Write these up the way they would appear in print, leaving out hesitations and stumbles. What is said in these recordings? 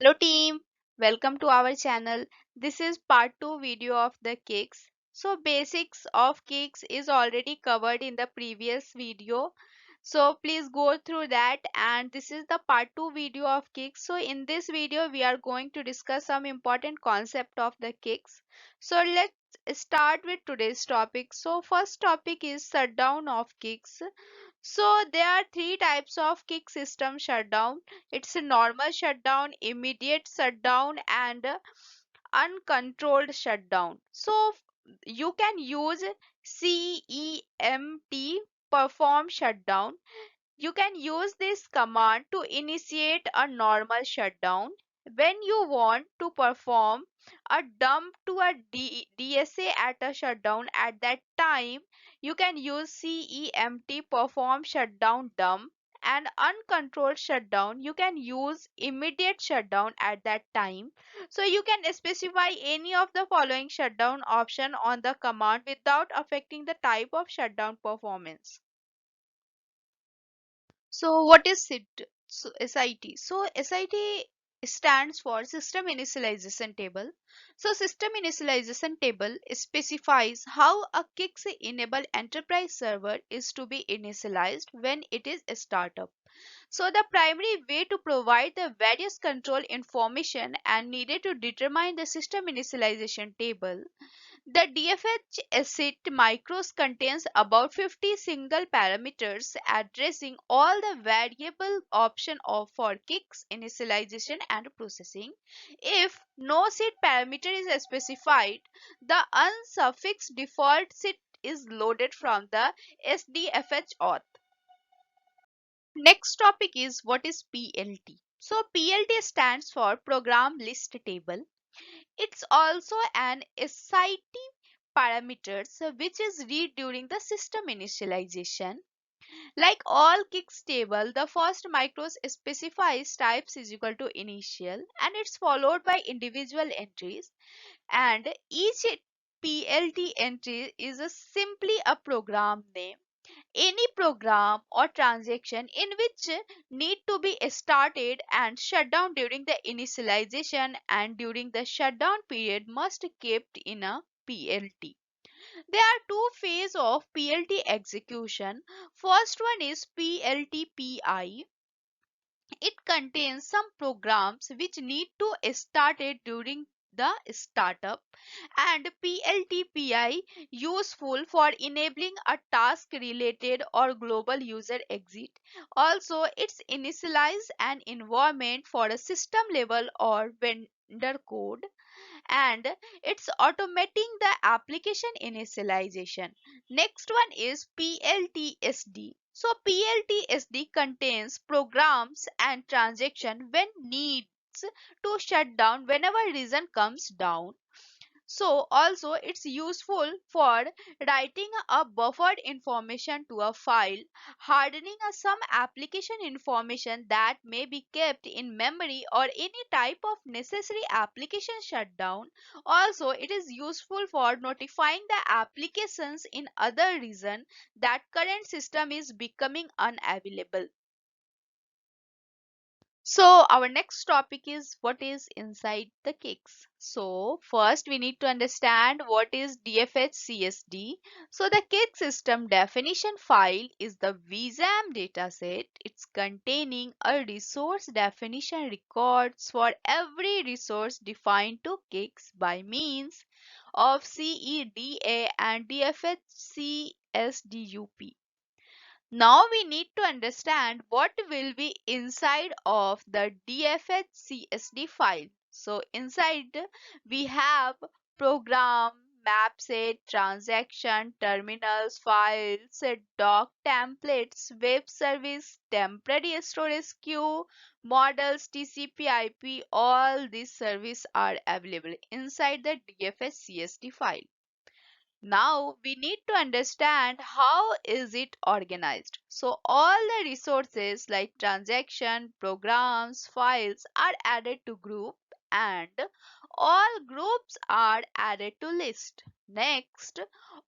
Hello team, welcome to our channel. This is part 2 video of the CICS. So basics of CICS is already covered in the previous video. So please go through that, and this is the part 2 video of CICS. So in this video we are going to discuss some important concept of the CICS. So let's start with today's topic. So first topic is shutdown of CICS. So there are three types of kick system shutdown. It's a normal shutdown, immediate shutdown, and uncontrolled shutdown. So you can use CEMT perform shutdown. You can use this command to initiate a normal shutdown. When you want to perform a dump to a DSA at a shutdown at that time, you can use CEMT perform shutdown dump, and uncontrolled shutdown you can use immediate shutdown at that time. So you can specify any of the following shutdown option on the command without affecting the type of shutdown performance. So what is SIT? So SIT. So SIT stands for System Initialization Table. So System Initialization Table specifies how a KICS enabled enterprise server is to be initialized when it is a startup. So the primary way to provide the various control information and needed to determine the system initialization table. The DFSCSD micros contains about 50 single parameters addressing all the variable option of for kicks, initialization and processing. If no seed parameter is specified, the unsuffixed default seed is loaded from the SDFH auth. Next topic is what is PLT. So PLT stands for Program List Table. It's also an SIT parameters which is read during the system initialization. Like all kicks table, the first macros specifies types is equal to initial, and it's followed by individual entries, and each PLT entry is simply a program name. Any program or transaction in which need to be started and shut down during the initialization and during the shutdown period must kept in a PLT. There are two phases of PLT execution. First one is PLT-PI. It contains some programs which need to started during the startup, and PLT-PI useful for enabling a task related or global user exit. Also, it's initialize an environment for a system level or vendor code, and it's automating the application initialization. Next one is PLTSD. So PLTSD contains programs and transaction when needs to shut down whenever reason comes down. So also it's useful for writing a buffered information to a file, hardening some application information that may be kept in memory, or any type of necessary application shutdown. Also, it is useful for notifying the applications in other region that current system is becoming unavailable. So our next topic is what is inside the kicks. So first we need to understand what is DFSCSD. So the kick system definition file is the VSAM dataset. It's containing a resource definition records for every resource defined to kicks by means of CEDA and DFSCSDUP. Now we need to understand what will be inside of the DFSCSD file. So inside we have program, map set, transaction, terminals, files, doc templates, web service, temporary storage queue, models, TCP/IP. All these services are available inside the DFSCSD file. Now we need to understand how is it organized. So all the resources like transaction, programs, files are added to group, and all groups are added to list. Next,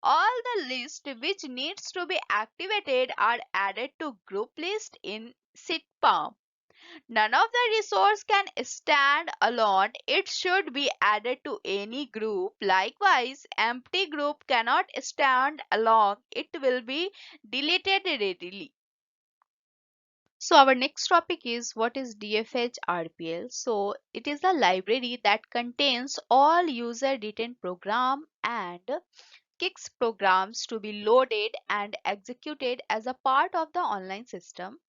all the list which needs to be activated are added to group list in sitpalm. None of the resource can stand alone. It should be added to any group. Likewise, empty group cannot stand alone. It will be deleted readily. So our next topic is what is DFSRPL. So it is a library that contains all user written program and kicks programs to be loaded and executed as a part of the online system.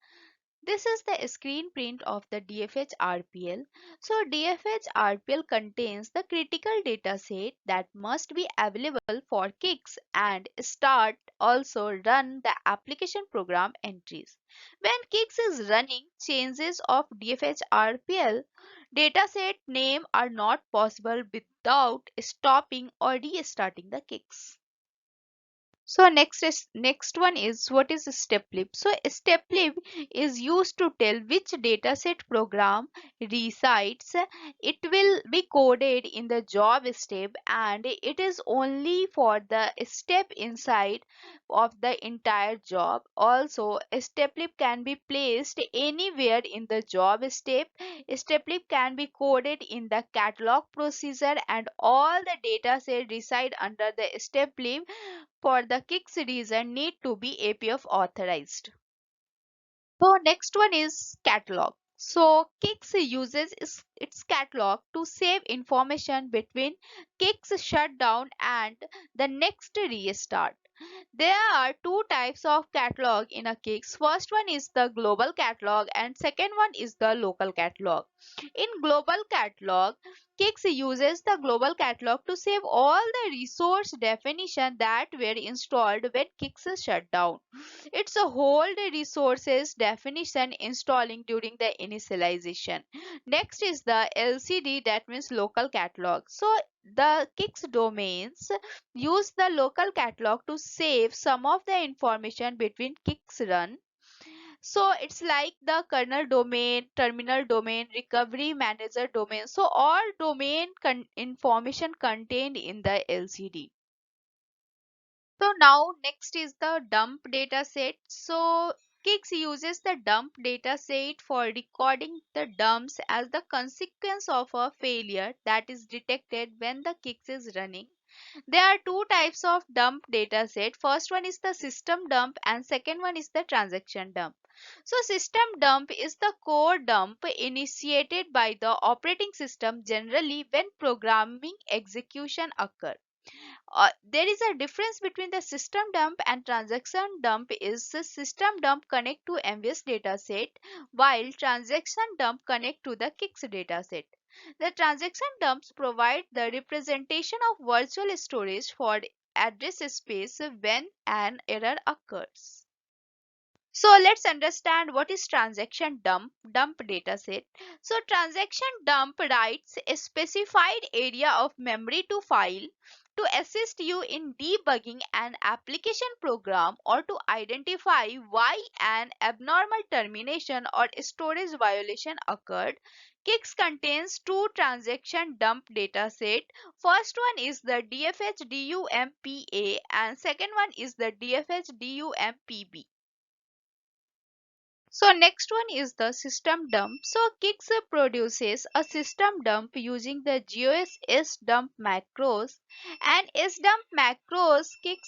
This is the screen print of the DFSRPL. So DFSRPL contains the critical data set that must be available for kicks and start also run the application program entries. When kicks is running, changes of DFSRPL dataset name are not possible without stopping or restarting the kicks. So next one is what is StepLip. So StepLip is used to tell which dataset program resides. It will be coded in the job step and it is only for the step inside of the entire job. Also, StepLip can be placed anywhere in the job step. StepLip can be coded in the catalog procedure and all the dataset reside under the StepLip for the kicks reason need to be APF authorized. So next one is catalog. So kicks uses its catalog to save information between kicks shutdown and the next restart. There are two types of catalog in a kicks. First one is the global catalog and second one is the local catalog. In global catalog, kicks uses the global catalog to save all the resource definition that were installed when kicks is shut down. It's a hold resources definition installing during the initialization. Next is the LCD, that means local catalog. So the kicks domains use the local catalog to save some of the information between kicks run. So it's like the kernel domain, terminal domain, recovery manager domain. So all domain information contained in the LCD. So now next is the dump data set. So Kix uses the dump data set for recording the dumps as the consequence of a failure that is detected when the Kix is running. There are two types of dump data set. First one is the system dump and second one is the transaction dump. So system dump is the core dump initiated by the operating system generally when programming execution occur. There is a difference between the system dump and transaction dump is the system dump connect to MVS dataset while transaction dump connect to the Kix dataset. The transaction dumps provide the representation of virtual storage for address space when an error occurs. So let's understand what is transaction dump dataset. So transaction dump writes a specified area of memory to file to assist you in debugging an application program or to identify why an abnormal termination or storage violation occurred. Kix contains two transaction dump dataset. First one is the DFHDUMPA and second one is the DFHDUMPB. So next one is the system dump. So Kix produces a system dump using the GOS dump macros and dump macros. Kix